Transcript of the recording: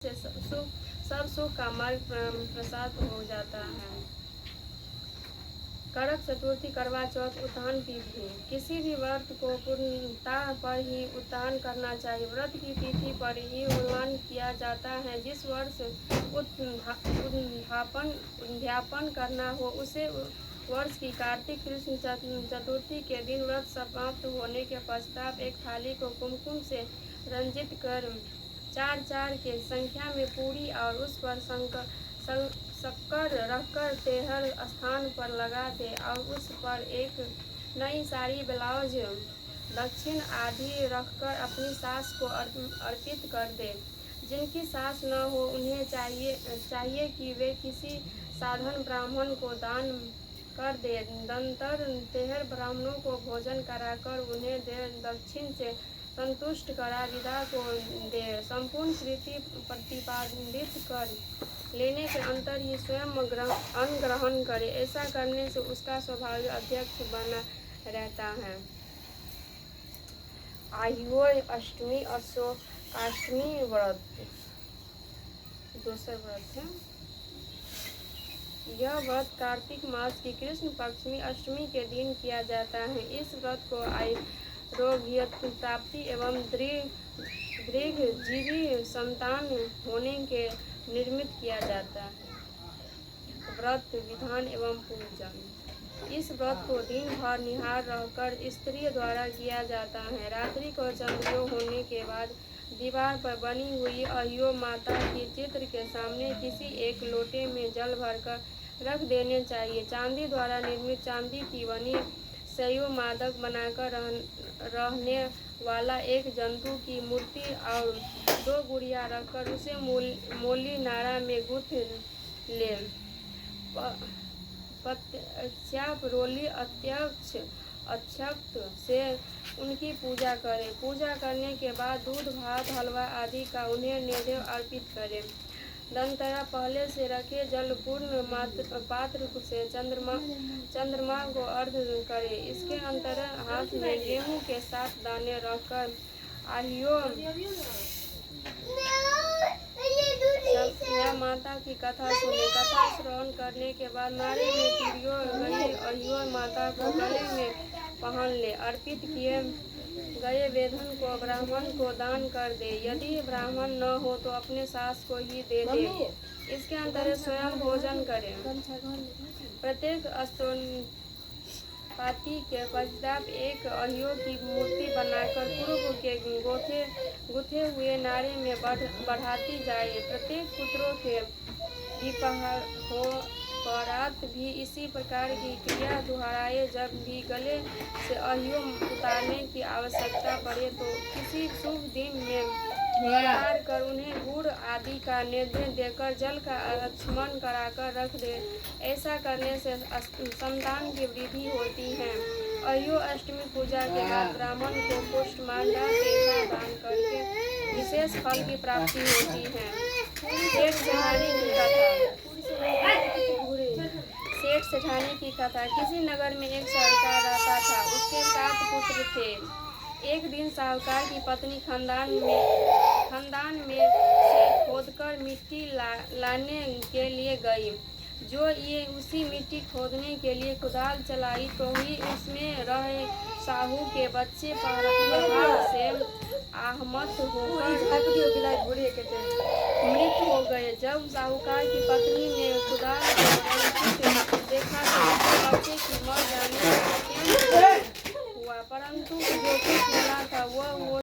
से सब सुख का मार्ग प्रसाद हो जाता है। करक चतुर्थी, करवा चौथ, उत्थान तिथि। किसी भी व्रत को पूर्णता पर ही उत्थान करना चाहिए। व्रत की तिथि पर ही उद्यापन किया जाता है। जिस वर्ष उद्यापन करना हो उसे वर्ष की कार्तिक कृष्ण चतुर्थी के दिन व्रत समाप्त होने के पश्चात एक थाली को कुमकुम से रंजित कर 4 के संख्या में पूरी और उस पर शक्कर रखकर तेहर स्थान पर लगा दे और उस पर एक नई साड़ी, ब्लाउज, दक्षिण आदि रखकर अपनी सास को अर्पित कर दे। जिनकी सास न हो उन्हें चाहिए कि वे किसी साधन ब्राह्मण को दान कर दे। नंतर तेहर ब्राह्मणों को भोजन कराकर उन्हें दक्षिण से संतुष्ट करा विदा को दे। संपूर्ण कृति प्रतिपादित कर लेने के अंतर ही स्वयं अन्न ग्रहण करे। ऐसा करने से उसका स्वाभाविक अध्यक्ष बना रहता है। आह्योय अष्टमी, अशोकाष्टमी व्रत दूसरा व्रत है। यह व्रत कार्तिक मास की कृष्ण पक्ष में अष्टमी के दिन किया जाता है। इस व्रत को आरोग्य प्राप्ति एवं दीर्घजीवी संतान होने के निर्मित किया जाता है। व्रत विधान एवं पूजन। इस व्रत को दिन भर निहार रहकर स्त्री द्वारा किया जाता है। रात्रि को चंद्रोदय होने के बाद दीवार पर बनी हुई अहियो माता के चित्र के सामने किसी एक लोटे में जल भरकर रख देने चाहिए। चांदी द्वारा निर्मित चांदी की बनी सयो मादक बनाकर रहने वाला एक जंतु की मूर्ति और 2 गुड़िया रखकर उसे मोली नाड़ा में गूंथ ले। रोली अक्षत से उनकी पूजा करें। पूजा करने के बाद दूध, भात, हलवा आदि का उन्हें नैवेद्य अर्पित करें। दंतरा पहले से रखे जलपूर्ण पात्र से चंद्रमा को अर्घ्य करे। इसके अंतर हाथ में गेहूं के 7 दाने रखकर आहियो या माता की कथा सुने। कथा श्रवण करने के बाद नारे में तिरियो गई अहियो माता को गले में पहन ले। अर्पित किए गए वेधन को ब्राह्मण को दान कर दे। यदि ब्राह्मण न हो तो अपने सास को ही दे दे। इसके अंतर स्वयं भोजन करें। प्रत्येक पाती के पश्चात एक अहियो की मूर्ति बनाकर पूर्व के गुथे हुए नारे में बढ़ाती जाए। प्रत्येक पुत्रों के विवाहोपरांत भी इसी प्रकार की क्रिया दोहराए। जब भी गले से अहियो उतारने की आवश्यकता पड़े तो किसी शुभ दिन में उतार कर उन्हें गुड़ आदि का नैवेद्य देकर जल का आचमन कराकर रख दे। ऐसा करने से संतान की वृद्धि होती है। अहियो अष्टमी पूजा के बाद ब्राह्मण को पुष्टमांडा पेठा दान करके विशेष फल की प्राप्ति होती है। सेठ सेठानी की कथा। किसी नगर में एक साहूकार रहता था। उसके 7 पुत्र थे। एक दिन साहूकार की पत्नी खदान में से खोदकर मिट्टी लाने के लिए गई। जो ये उसी मिट्टी खोदने के लिए कुदाल चलाई तो ही उसमें रहे साहू के बच्चे प्रभाव से आहमत होकर मृत हो गए। जब साहूकार की पत्नी ने कुदाल को देखा तो